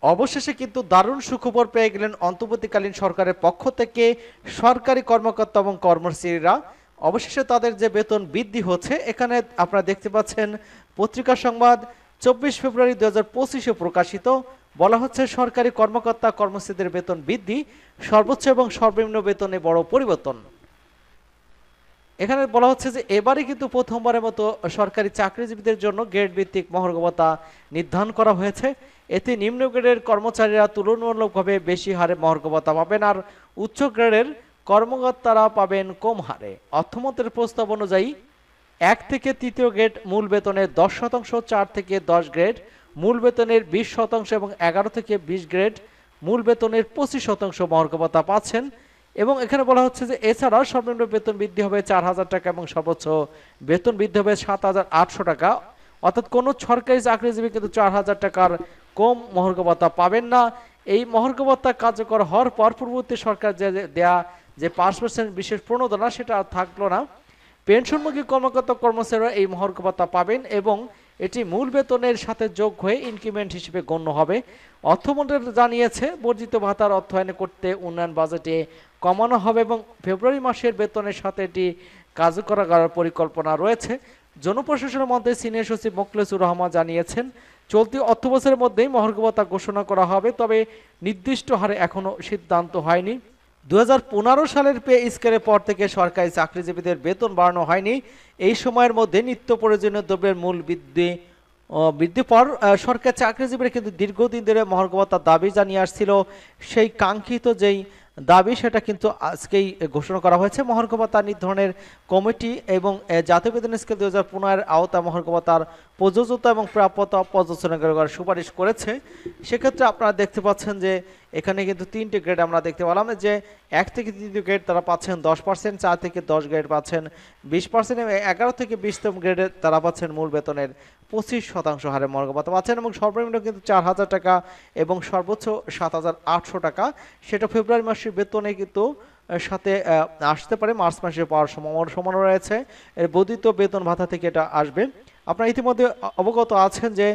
অবশেষে কিন্তু দারুণ সুখবর পেয়ে গেলেন অন্তর্বর্তীকালীন সরকারের পক্ষ থেকে সরকারি কর্মকর্তা এবং কর্মচারীরা। অবশেষে তাদের যে বেতন বৃদ্ধি হচ্ছে, এখানে আপনারা দেখতে পাচ্ছেন পত্রিকা সংবাদ 24 ফেব্রুয়ারি 2025-এ প্রকাশিত। বলা হচ্ছে সরকারি কর্মকর্তা কর্মচারীদের বেতন বৃদ্ধি, সর্বোচ্চ এবং সর্বনিম্ন বেতনে বড় পরিবর্তন। এখানে বলা হচ্ছে যে এবারে কিন্তু প্রথমবারের মতো সরকারি চাকরিজীবীদের জন্য গ্রেড ভিত্তিক মহার্ঘ ভাতা নির্ধারণ করা হয়েছে। এতে নিম্ন গ্রেডের কর্মচারীরা তুলনামূলকভাবে বেশি হারে মহার্ঘ ভাতা পাবেন, আর উচ্চ গ্রেডের কর্মকর্তারা পাবেন কম হারে। অর্থমন্ত্রীর প্রস্তাব অনুযায়ী 1 থেকে 3য় গ্রেড মূল বেতনের 10%, 4 থেকে 10 গ্রেড মূল বেতনের 20% এবং 11 থেকে 20 গ্রেড মূল বেতনের 25% মহার্ঘ ভাতা পাচ্ছেন। এবং এখানে বলা হচ্ছে যে এছাড়া সর্বনিম্ন বেতন বৃদ্ধি হবে 4,000 টাকা এবং সর্বোচ্চ বেতন বৃদ্ধি হবে 7,800 টাকা। অর্থাৎ কোনো সরকারি চাকরিজীবী কিন্তু 4,000 টাকার কম মহার্ঘ ভাতা পাবেন না। এই মহার্ঘ ভাতা কার্যকর হওয়ার পর পূর্ববর্তী সরকার যে দেয়া যে 5% বিশেষ প্রণোদনা, সেটা আর থাকলো না। পেনশনমুখী কর্মকর্তা কর্মচারীরা এই মহার্ঘ ভাতা পাবেন এবং এটি মূল বেতনের সাথে যোগ হয়ে ইনক্রিমেন্ট হিসেবে গণ্য হবে। অর্থমন্ত্রী জানিয়েছে বর্ধিত ভাতার অর্থায়ন করতে উন্নয়ন বাজেটে কমানো হবে এবং ফেব্রুয়ারি মাসের বেতনের সাথে এটি কার্যকর করার পরিকল্পনা রয়েছে। জনপ্রশাসনের মধ্যে সিনিয়র সচিব মোখলেসুর রহমান জানিয়েছেন চলতি অর্থবছরের মধ্যেই মহার্ঘ ভাতা ঘোষণা করা হবে, তবে নির্দিষ্ট হারে এখনও সিদ্ধান্ত হয়নি। 2015 সালের পে স্কেলের পর থেকে সরকারি চাকরিজীবীদের বেতন বাড়ানো হয়নি। এই সময়ের মধ্যে নিত্য প্রয়োজনীয় দ্রব্যের মূল্য বৃদ্ধি পর সরকারি চাকরিজীবীরা কিন্তু দীর্ঘদিন ধরে মহার্ঘ ভাতার দাবি জানিয়ে আসছিল। সেই কাঙ্ক্ষিত যেই দাবি, সেটা কিন্তু আজকেই ঘোষণা করা হয়েছে। মহার্ঘ ভাতা নির্ধারণের কমিটি এবং জাতীয় বেতন স্কেল 2015-এর আওতায় মহার্ঘ ভাতার প্রযোজ্যতা এবং প্রাপ্যতা পর্যালোচনা করার সুপারিশ করেছে। সেক্ষেত্রে আপনারা দেখতে পাচ্ছেন যে এখানে কিন্তু 3টে গ্রেড আমরা দেখতে পেলাম, যে 1 থেকে 3 গ্রেড তারা পাচ্ছেন 10%, 4 থেকে 10 গ্রেড পাচ্ছেন 20% এবং 11 থেকে 20তম গ্রেডে তারা পাচ্ছেন মূল বেতনের 25% হারে মহার্ঘ ভাতা পাচ্ছেন এবং সর্বনিম্ন কিন্তু 4,000 টাকা এবং সর্বোচ্চ 7,800 টাকা। সেটা ফেব্রুয়ারি মাসের বেতনে কিন্তু সাথে আসতে পারে, মার্চ মাসে পাওয়ার সম্ভাবনা রয়েছে। এর বর্ধিত বেতন ভাতা থেকে এটা আসবে। আপনারা ইতিমধ্যে অবগত আছেন যে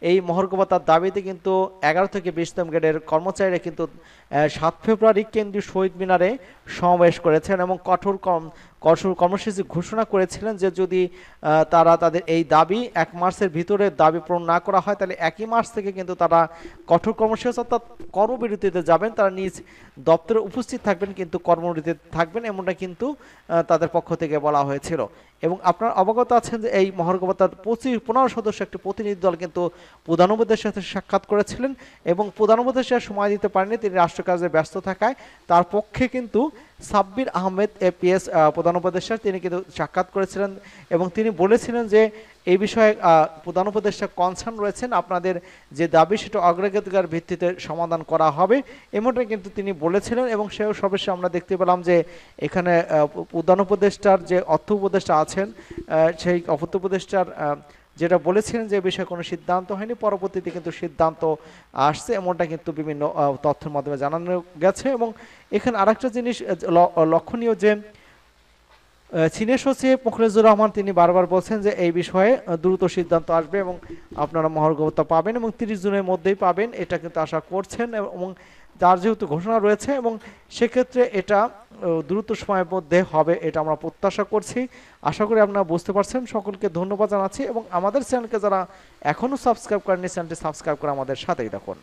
এই মহার্ঘ ভাতার দাবিতে কিন্তু 11 থেকে 20তম গ্রেডের কর্মচারীরা কিন্তু 7 ফেব্রুয়ারি কেন্দ্রীয় শহীদ মিনারে সমাবেশ করেছেন এবং কঠোর কর্মসূচি ঘোষণা করেছিলেন যে যদি তারা তাদের এই দাবি 1 মার্চের ভিতরে দাবি পূরণ না করা হয়, তাহলে 1 মার্চ থেকে কিন্তু তারা কঠোর কর্মসূচি অর্থাৎ কর্মবিরতিতে যাবেন। তারা নিজ দপ্তরে উপস্থিত থাকবেন কিন্তু কর্মবিরতিতে থাকবেন, এমনটা কিন্তু তাদের পক্ষ থেকে বলা হয়েছিল। এবং আপনারা অবগত আছেন যে এই মহার্ঘ ভাতার 15 সদস্য একটি প্রতিনিধি দল কিন্তু প্রধান উপদেষ্টার সাথে সাক্ষাৎ করেছিলেন এবং প্রধান উপদেষ্টা সময় দিতে পারেননি, তিনি রাষ্ট্র কাজে ব্যস্ত থাকায়। তার পক্ষে কিন্তু সাব্বির আহমেদ এপিএস প্রধান উপদেষ্টা, তিনি কিন্তু সাক্ষাৎ করেছিলেন এবং তিনি বলেছিলেন যে এই বিষয়ে প্রধান উপদেষ্টা কনসার্ন রয়েছেন, আপনাদের যে দাবি সেটা অগ্রাধিকার ভিত্তিতে সমাধান করা হবে, এমনটা কিন্তু তিনি বলেছিলেন। এবং সেও সর্বশেষে আমরা দেখতে পেলাম যে এখানে প্রধান উপদেষ্টার যে অর্থ উপদেষ্টা আছেন, সেই অর্থ উপদেষ্টার যেটা বলেছিলেন যে বিষয়ে কোনো সিদ্ধান্ত হয়নি, পরবর্তীতে কিন্তু সিদ্ধান্ত আসছে, এমনটা কিন্তু বিভিন্ন তথ্যের মাধ্যমে জানানো গেছে। এবং এখানে আরেকটা জিনিস লক্ষণীয় যে সিনিয়র সচিব মোখলেসুর রহমান তিনি বারবার বলছেন যে এই বিষয়ে দ্রুত সিদ্ধান্ত আসবে এবং আপনারা মহার্ঘ ভাতা পাবেন এবং 30 জুনের মধ্যেই পাবেন, এটা কিন্তু আশা করছেন। এবং তার যেহেতু ঘোষণা রয়েছে এবং সেক্ষেত্রে এটা দ্রুত সময়ের মধ্যে হবে, এটা আমরা প্রত্যাশা করছি। আশা করি আপনারা বুঝতে পারছেন। সকলকে ধন্যবাদ জানাচ্ছি এবং আমাদের চ্যানেলকে যারা এখনও সাবস্ক্রাইব করেননি, চ্যানেলটি সাবস্ক্রাইব করে আমাদের সাথেই থাকুন।